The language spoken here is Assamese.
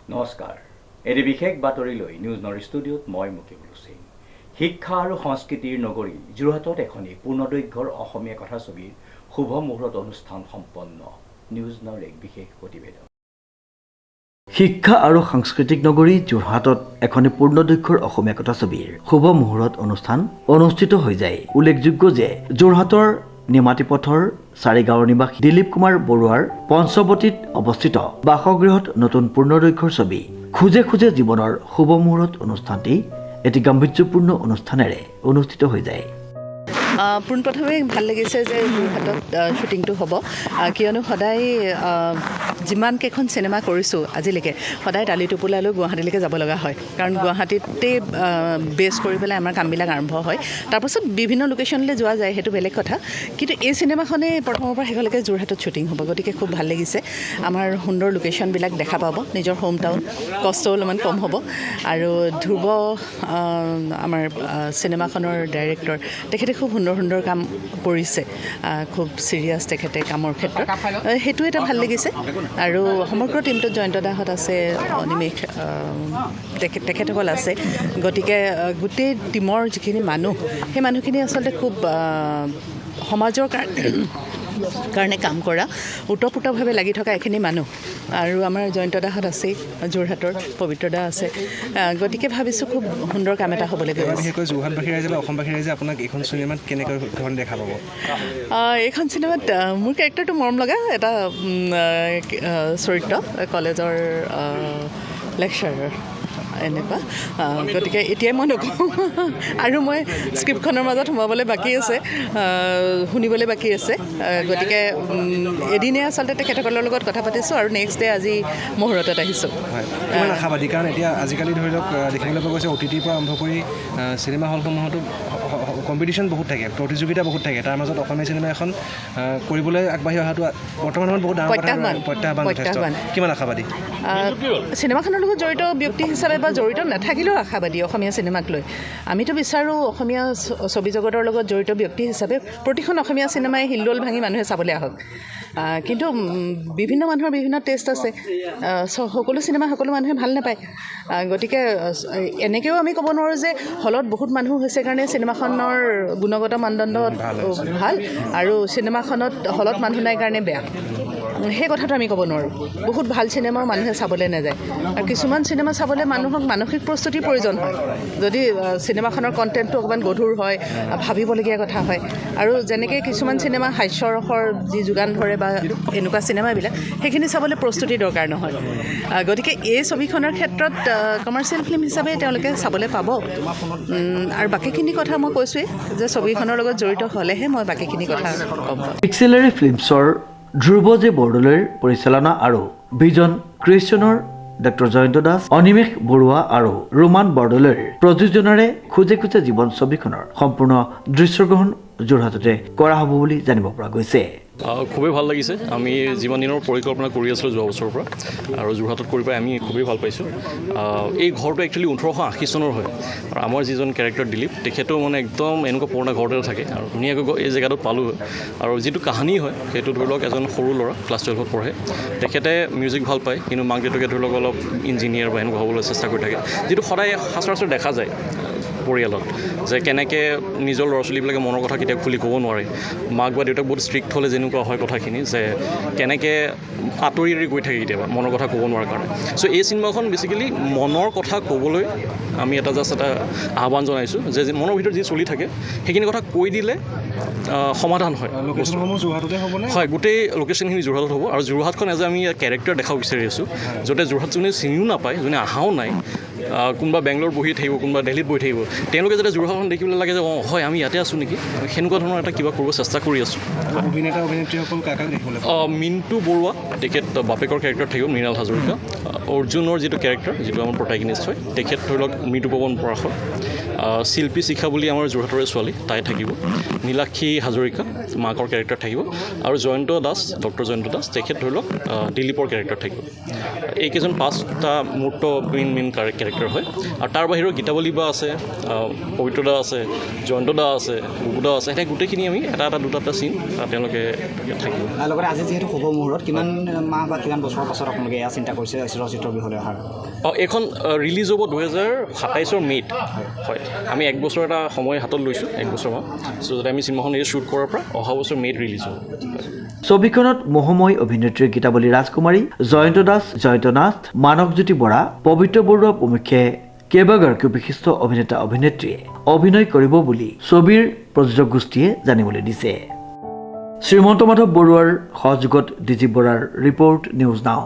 নমস্কাৰ এটি বিশেষ বাতৰিলৈ নিউজ নৰ্থ ষ্টুডিঅ'ত মই মুকিবুল হুছেইন শিক্ষা আৰু সংস্কৃতিৰ নগৰী যোৰহাটত এখনি পূৰ্ণদৈৰ্ঘ্যৰ অসমীয়া কথাছবিৰ শুভ মুহূৰ্ত অনুষ্ঠান সম্পন্ন নিউজ নৰ্থ এক বিশেষ প্ৰতিবেদন শিক্ষা আৰু সাংস্কৃতিক নগৰী যোৰহাটত এখনি পূৰ্ণদৈৰ্ঘ্যৰ অসমীয়া কথাছবিৰ শুভ মুহূৰ্ত অনুষ্ঠান অনুষ্ঠিত হৈ যায় উল্লেখযোগ্য যে যোৰহাটৰ নিমাতী পথৰ চাৰিগাঁৱৰ নিবাসী দিলীপ কুমাৰ বৰুৱাৰ পঞ্চৱতীত অৱস্থিত বাসগৃহত নতুন পূৰ্ণদৈৰ্ঘ্যৰ ছবি খুজে খুজে জীৱনৰ শুভ মুহূৰ্ত অনুষ্ঠানটি এটি গাম্ভীৰ্যপূৰ্ণ অনুষ্ঠানেৰে অনুষ্ঠিত হৈ যায় পোনপ্ৰথমে ভাল লাগিছে যে যোৰহাটত শ্বুটিংটো হ'ব কিয়নো সদায় যিমানকেইখন চিনেমা কৰিছোঁ আজিলৈকে সদায় টালি টোপোলালৈ গুৱাহাটীলৈকে যাব লগা হয় কাৰণ গুৱাহাটীতে বেছ কৰি পেলাই আমাৰ কামবিলাক আৰম্ভ হয় তাৰপাছত বিভিন্ন লোকেশ্যনলৈ যোৱা যায় সেইটো বেলেগ কথা কিন্তু এই চিনেমাখনে প্ৰথমৰ পৰা শেষলৈকে যোৰহাটত শ্বুটিং হ'ব গতিকে খুব ভাল লাগিছে আমাৰ সুন্দৰ লোকেশ্যনবিলাক দেখা পাব নিজৰ হোম টাউন কষ্ট অলপমান কম হ'ব আৰু ধ্ৰুৱ আমাৰ চিনেমাখনৰ ডাইৰেক্টৰ তেখেতে খুব সুন্দৰ কাম কৰিছে খুব চিৰিয়াছ তেখেতে কামৰ ক্ষেত্ৰত সেইটো এটা ভাল লাগিছে আৰু সমগ্ৰ টিমটোত জয়ন্ত দাহঁত আছে অনিমেষ তেখেতসকল আছে গতিকে গোটেই টিমৰ যিখিনি মানুহ সেই মানুহখিনি আচলতে খুব সমাজৰ কাৰণে কাম কৰা ওতঃপ্ৰোতভাৱে লাগি থকা এখিনি মানুহ আৰু আমাৰ জয়ন্ত দাহঁত আছেই যোৰহাটৰ পবিত্ৰ দা আছে গতিকে ভাবিছোঁ খুব সুন্দৰ কাম এটা হ'বলৈ গৈ আছে বিশেষকৈ যোৰহাটবাসী ৰাইজে বা অসমবাসী ৰাইজে আপোনাক এইখন চিনেমাত কেনেকৈ ধৰণে দেখা পাব এইখন চিনেমাত মোৰ কেৰেক্টাৰটো মৰম লগা এটা চৰিত্ৰ কলেজৰ লেকচাৰাৰ এনেকুৱা গতিকে এতিয়াই মই নকওঁ আৰু মই স্ক্ৰিপ্টখনৰ মাজত সোমাবলৈ বাকী আছে শুনিবলৈ বাকী আছে গতিকে এদিনে আচলতে তেখেতসকলৰ লগত কথা পাতিছোঁ আৰু নেক্সট ডে আজি মুহূৰ্তত আহিছোঁ কিমান আশাবাদী কাৰণ এতিয়া আজিকালি ধৰি লওক দেখিবলৈ পোৱা গৈছে OTTৰ পৰা আৰম্ভ কৰি চিনেমা হলসমূহতো কম্পিটিশ্যন বহুত থাকে প্ৰতিযোগিতা বহুত থাকে তাৰ মাজত অসমীয়া চিনেমা এখন কৰিবলৈ আগবাঢ়ি অহাটো বৰ্তমান সময়ত বহুত ডাঙৰ প্ৰত্যাহ্বান কিমান আশাবাদী চিনেমাখনৰ লগত জড়িত ব্যক্তি হিচাপে বা জড়িত নাথাকিলেও আশাবাদী অসমীয়া চিনেমাক লৈ আমিতো বিচাৰোঁ অসমীয়া ছবি জগতৰ লগত জড়িত ব্যক্তি হিচাপে প্ৰতিখন অসমীয়া চিনেমাই হিল্লোল ভাঙি মানুহে চাবলৈ আহক কিন্তু বিভিন্ন মানুহৰ বিভিন্ন টেষ্ট আছে সকলো চিনেমা সকলো মানুহে ভাল নাপায় গতিকে এনেকৈও আমি ক'ব নোৱাৰোঁ যে হলত বহুত মানুহ হৈছে কাৰণে চিনেমাখনৰ গুণগত মানদণ্ড ভাল আৰু চিনেমাখনত হলত মানুহ নাই কাৰণে বেয়া সেই কথাটো আমি ক'ব নোৱাৰোঁ বহুত ভাল চিনেমাও মানুহে চাবলৈ নাযায় আৰু কিছুমান চিনেমা চাবলৈ মানুহক মানসিক প্ৰস্তুতিৰ প্ৰয়োজন হয় যদি চিনেমাখনৰ কণ্টেণ্টটো অকণমান গধুৰ হয় ভাবিবলগীয়া কথা হয় আৰু যেনেকৈ কিছুমান চিনেমা হাস্যৰসৰ যি যোগান ধৰে বা এনেকুৱা চিনেমাবিলাক সেইখিনি চাবলৈ প্ৰস্তুতি দৰকাৰ নহয় গতিকে এই ছবিখনৰ ক্ষেত্ৰত কমাৰ্চিয়েল ফিল্ম হিচাপে তেওঁলোকে চাবলৈ পাব আৰু বাকীখিনি কথা মই কৈছোঁৱেই যে ছবিখনৰ লগত জড়িত হ'লেহে মই বাকীখিনি কথা ক'ম পিক্সেলাৰী ফিল্মছৰ ধ্ৰুৱ জে বৰদলৈৰ পৰিচালনা আৰু ভিজন ক্ৰিয়েশ্যনৰ ডক্টৰ জয়ন্ত দাস অনিমেষ বৰুৱা আৰু ৰোমান বৰদলৈৰ প্ৰযোজনাৰে খুজে খুজে জীৱন ছবিখনৰ সম্পূৰ্ণ দৃশ্যগ্ৰহণ যোৰহাটতে কৰা হ'ব বুলি জানিব পৰা গৈছে খুবেই ভাল লাগিছে আমি যিমান দিনৰ পৰিকল্পনা কৰি আছিলোঁ যোৱা বছৰৰ পৰা আৰু যোৰহাটত কৰি পাই আমি খুবেই ভাল পাইছোঁ এই ঘৰটো একচুৱেলি 1880 চনৰ হয় আৰু আমাৰ যিজন কেৰেক্টাৰ দিলীপ তেখেতেও মানে একদম এনেকুৱা পুৰণা ঘৰতে থাকে আৰু ধুনীয়াকৈ এই জেগাটোত পালোঁ আৰু যিটো কাহিনী হয় সেইটো ধৰি লওক এজন সৰু ল'ৰা ক্লাছ 12ত পঢ়ে তেখেতে মিউজিক ভাল পায় কিন্তু মাক দেউতাকে ধৰি লওক অলপ ইঞ্জিনিয়াৰ বা এনেকুৱা হ'বলৈ চেষ্টা কৰি থাকে যিটো সদায় সচৰাচৰ দেখা যায় পৰিয়ালত যে কেনেকৈ নিজৰ ল'ৰা ছোৱালীবিলাকে মনৰ কথা কেতিয়াও খুলি ক'ব নোৱাৰে মাক বা দেউতাক বহুত ষ্ট্ৰিক্ট হ'লে যেনেকুৱা হয় কথাখিনি যে কেনেকৈ আঁতৰি গৈ থাকে কেতিয়াবা মনৰ কথা ক'ব নোৱাৰাৰ কাৰণে চ' এই চিনেমাখন বেচিকেলি মনৰ কথা ক'বলৈ আমি এটা আহ্বান জনাইছোঁ যে মনৰ ভিতৰত যি চলি থাকে সেইখিনি কথা কৈ দিলে সমাধান হয় হয় গোটেই লোকেশ্যনখিনি যোৰহাটত হ'ব আৰু যোৰহাটখন এজ আমি কেৰেক্টাৰ দেখাব বিচাৰি আছোঁ য'তে যোৰহাট যোনে চিনিও নাপায় যোনে অহাও নাই কোনোবা বেংগলোৰ বহি থাকিব কোনোবা দিল্লীত বহি থাকিব তেওঁলোকে যাতে যোৰহাটখন দেখিবলৈ লাগে যে হয় আমি ইয়াতে আছোঁ নেকি সেনেকুৱা ধৰণৰ এটা কিবা কৰিব চেষ্টা কৰি আছোঁ মিণ্টু বৰুৱা তেখেত বাপেকৰ কেৰেক্টাৰ থাকিব মৃণাল হাজৰিকা অৰ্জুনৰ যিটো কেৰেক্টাৰ যিটো আমাৰ প্ৰটাগনিষ্ট হয় তেখেত ধৰি লওক মৃদুপৱন পৰাশৰ শিল্পী শিখা বুলি আমাৰ যোৰহাটৰে ছোৱালী তাই থাকিব, নীলাক্ষী হাজৰিকা মাকৰ কেৰেক্টাৰ থাকিব, আৰু জয়ন্ত দাস ডক্টৰ জয়ন্ত দাস তেখেত ধৰি লওক দিলীপৰ কেৰেক্টাৰ থাকিব। এইকেইজন 5টা মূৰ্ত মেইন কেৰেক্টাৰ হয়। আৰু তাৰ বাহিৰেও গীতাৱলী বা আছে, পবিত্ৰ দা আছে, জয়ন্ত দা আছে, বুবু দা আছে, এতিয়া গোটেইখিনি আমি এটা দুটা চিন তেওঁলোকে থাকিব। লগতে আজি যিহেতু শুভ মুহূৰ্ত, কিমান মাহ বা কিমান বছৰৰ পাছত আপোনালোকে এয়া চিন্তা কৰিছে চলচ্চিত্ৰৰ বিষয়লৈ অহাৰ? এইখন ৰিলিজ হ'ব 2027 মে'ত। হয়, আমি 1 বছৰ এটা সময় হাতত লৈছোঁ, 1 বছৰমান, চ' যাতে আমি চিনেমাখন এই শ্বুট কৰাৰ পৰা অহা বছৰ মে'ত ৰিলিজ হ'ব। ছবিখনত মহময় অভিনেত্ৰী গীতাৱলী ৰাজকুমাৰী, জয়ন্ত দাস, জয়ন্ত নাথ, মানৱজ্যোতি বৰা, পবিত্ৰ বৰুৱা প্ৰমুখ্যে কেইবাগৰাকীও বিশিষ্ট অভিনেতা অভিনেত্ৰীয়ে অভিনয় কৰিব বুলি ছবিৰ প্ৰযোজক গোষ্ঠীয়ে জানিবলৈ দিছে। শ্ৰীমন্ত মাধৱ বৰুৱাৰ সহযোগত ডিজি বৰাৰ ৰিপৰ্ট, নিউজ নাও।